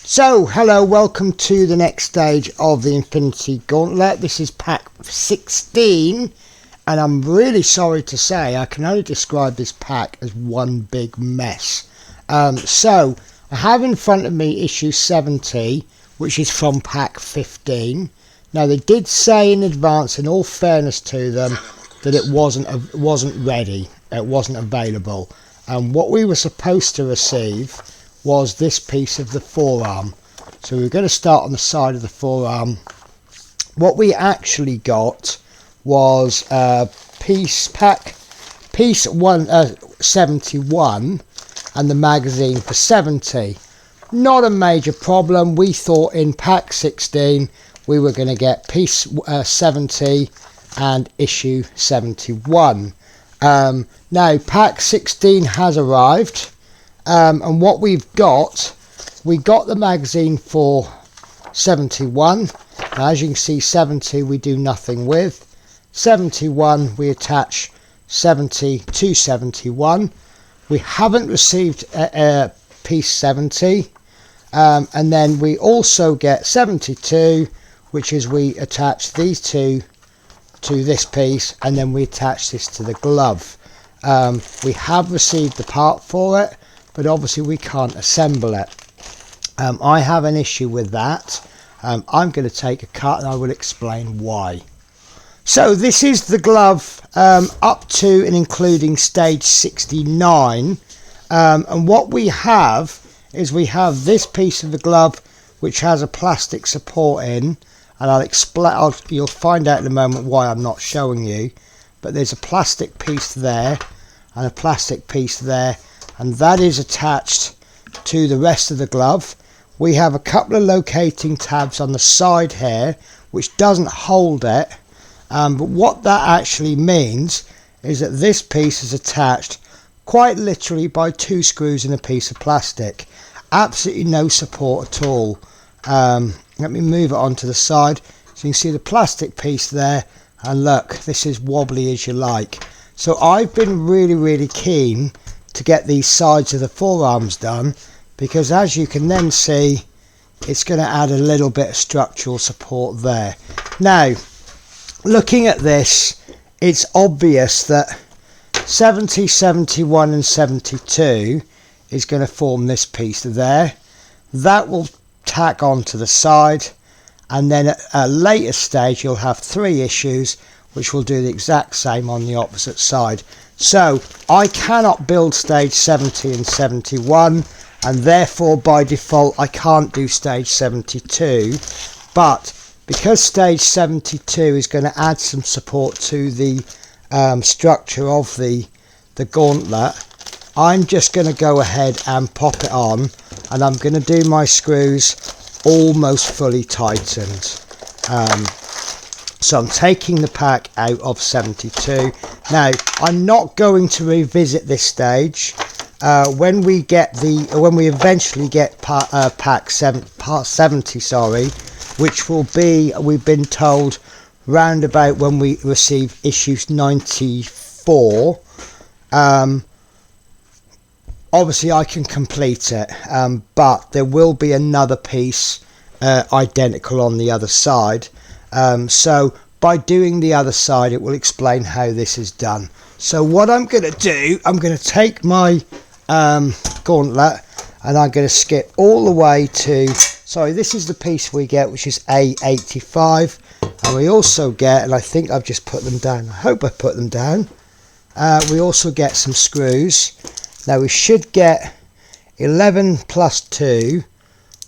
So, hello, welcome to the next stage of the Infinity Gauntlet. This is pack 16, and I'm really sorry to say I can only describe this pack as one big mess. So, I have in front of me issue 70, which is from pack 15. Now, they did say in advance, in all fairness to them, that it wasn't ready, it wasn't available. And what we were supposed to receive was this piece of the Forearm. So we're going to start on the side of the Forearm. What we actually got was piece 71 and the magazine for 70. Not a major problem. We thought in pack 16 we were going to get piece 70 and issue 71. Now pack 16 has arrived. And what we got the magazine for 71. Now, as you can see, 70 we do nothing with. 71 we attach 70 to 71. We haven't received piece 70. And then we also get 72, which is we attach these two to this piece, and then we attach this to the glove. We have received the part for it, but obviously we can't assemble it. I have an issue with that. I'm going to take a cut and I will explain why. So this is the glove up to and including stage 69. And what we have is we have this piece of the glove which has a plastic support in, and I'll explain. You'll find out in a moment why I'm not showing you. But there's a plastic piece there and a plastic piece there, and that is attached to the rest of the glove. We have a couple of locating tabs on the side here which doesn't hold it, but what that actually means is that this piece is attached quite literally by two screws in a piece of plastic. Absolutely no support at all. Let me move it onto the side so you can see the plastic piece there, and look, this is wobbly as you like. So I've been really keen to get these sides of the forearms done, because as you can then see, it's going to add a little bit of structural support there. Now, looking at this, it's obvious that 70, 71 and 72 is going to form this piece there. That will tack onto the side, and then at a later stage you'll have 3 issues which will do the exact same on the opposite side. So I cannot build stage 70 and 71, and therefore by default I can't do stage 72, but because stage 72 is going to add some support to the structure of the gauntlet, I'm just going to go ahead and pop it on, and I'm going to do my screws almost fully tightened. So I'm taking the pack out of 72. Now, I'm not going to revisit this stage. When we eventually get part 70, sorry, which will be, we've been told, round about when we receive issues 94. Obviously I can complete it, but there will be another piece identical on the other side. So by doing the other side, it will explain how this is done. So what I'm going to do, I'm going to take my gauntlet and I'm going to skip all the way to, sorry, this is the piece we get, which is A85, and we also get, and I think I've just put them down, I hope I put them down, we also get some screws. Now we should get 11 plus 2,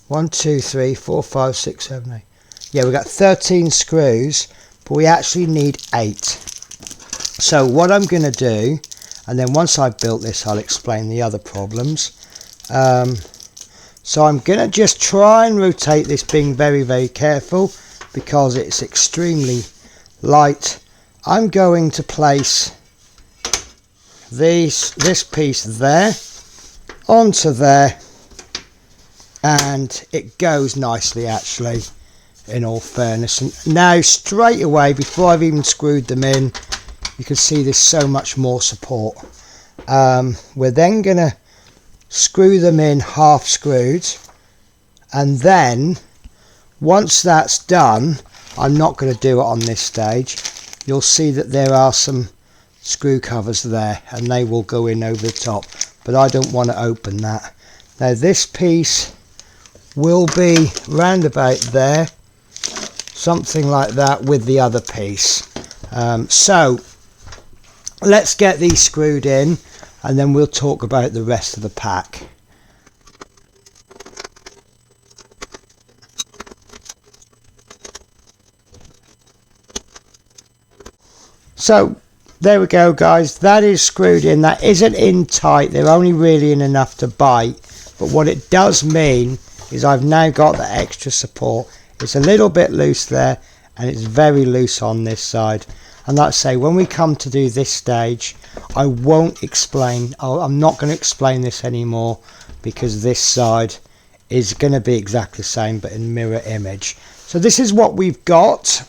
1, 2, 3, 4, 5, 6, 7, 8. Yeah, we got 13 screws, but we actually need 8. So what I'm going to do, and then once I've built this, I'll explain the other problems. So I'm going to just try and rotate this, being very careful because it's extremely light. I'm going to place this piece there onto there, and it goes nicely actually, in all fairness. And now straight away, before I've even screwed them in, you can see there's so much more support. We're then going to screw them in half screwed, And then once that's done, I'm not going to do it on this stage. You'll see that there are some screw covers there, and they will go in over the top, but I don't want to open that. Now this piece will be round about there, something like that, with the other piece. So let's get these screwed in, and then we'll talk about the rest of the pack. So there we go, guys, that is screwed in. That isn't in tight, they're only really in enough to bite, but what it does mean is I've now got the extra support. It's a little bit loose there, and it's very loose on this side. And like I say, when we come to do this stage, I won't explain, I'm not going to explain this anymore, because this side is going to be exactly the same but in mirror image. So this is what we've got.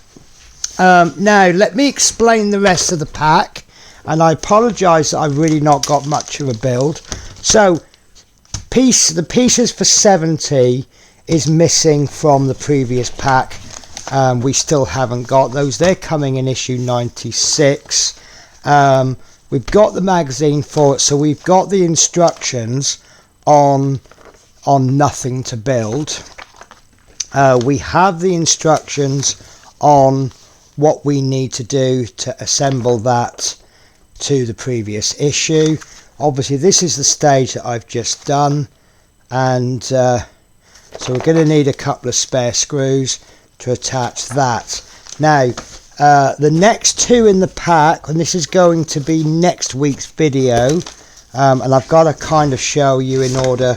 Now let me explain the rest of the pack, and I apologise that I've really not got much of a build. So the pieces for 70 is missing from the previous pack. We still haven't got those. They're coming in issue 96. We've got the magazine for it, so we've got the instructions on nothing to build. We have the instructions on what we need to do to assemble that to the previous issue. Obviously this is the stage that I've just done, and so we're going to need a couple of spare screws to attach that. Now the next two in the pack, and this is going to be next week's video, and I've got to kind of show you in order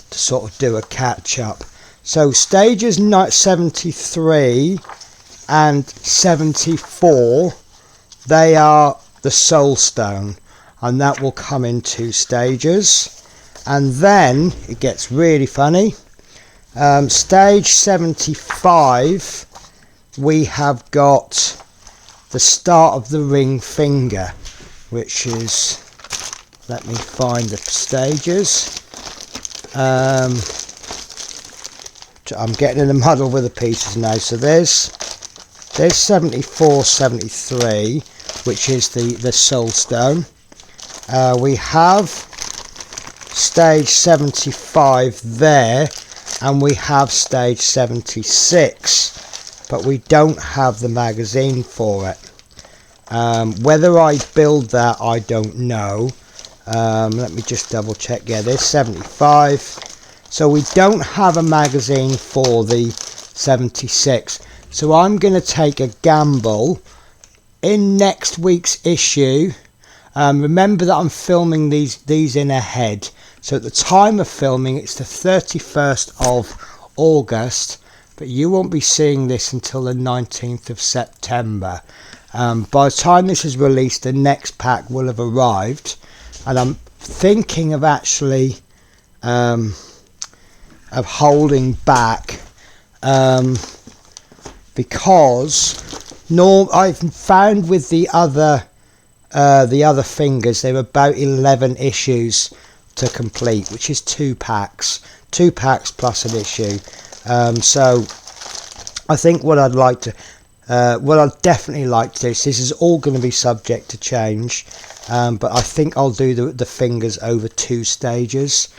to sort of do a catch up. So stages 73 and 74, they are the soul stone, and that will come in 2 stages. And then it gets really funny. Stage 75, we have got the start of the ring finger, which is, let me find the stages. I'm getting in a muddle with the pieces now. So there's 74, 73, which is the soul stone. We have stage 75 there, and we have stage 76, but we don't have the magazine for it. Whether I build that, I don't know. Let me just double check. Yeah, there's 75, so we don't have a magazine for the 76. So I'm going to take a gamble in next week's issue. Remember that I'm filming these in ahead, so at the time of filming it's the 31st of August, but you won't be seeing this until the 19th of September. By the time this is released, the next pack will have arrived, and I'm thinking of actually of holding back, because I've found with the other fingers, they're about 11 issues to complete, which is 2 packs plus an issue. So I think what I'd definitely like to do, so this is all going to be subject to change, but I think I'll do the fingers over 2 stages,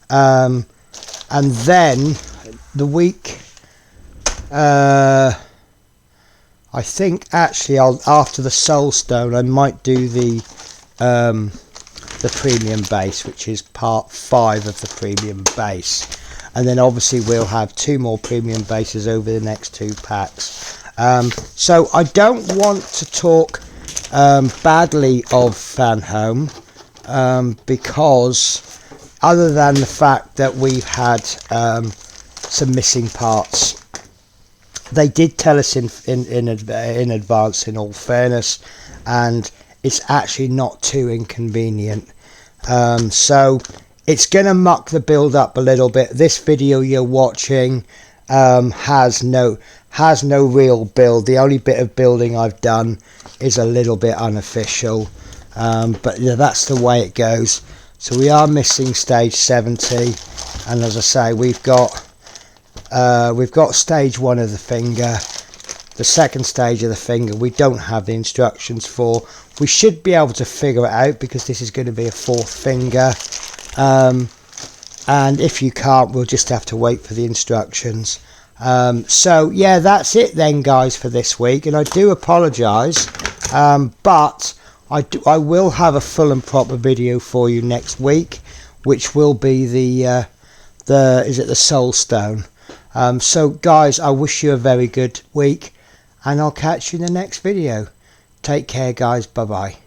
and then the week, I think actually after the soul stone I might do the premium base, which is part 5 of the premium base, and then obviously we'll have 2 more premium bases over the next 2 packs. So I don't want to talk badly of Fanhome, because other than the fact that we've had some missing parts, they did tell us in advance, in all fairness, and it's actually not too inconvenient. So it's going to muck the build up a little bit. This video you're watching has no real build. The only bit of building I've done is a little bit unofficial, but yeah, that's the way it goes. So we are missing stage 70, and as I say, we've got we've got stage 1 of the finger. The second stage of the finger we don't have the instructions for. We should be able to figure it out because this is going to be a 4th finger, and if you can't, we'll just have to wait for the instructions. So yeah, that's it then guys for this week, and I do apologise, but I will have a full and proper video for you next week, which will be the Soul Stone. So guys, I wish you a very good week, and I'll catch you in the next video. Take care guys, bye bye.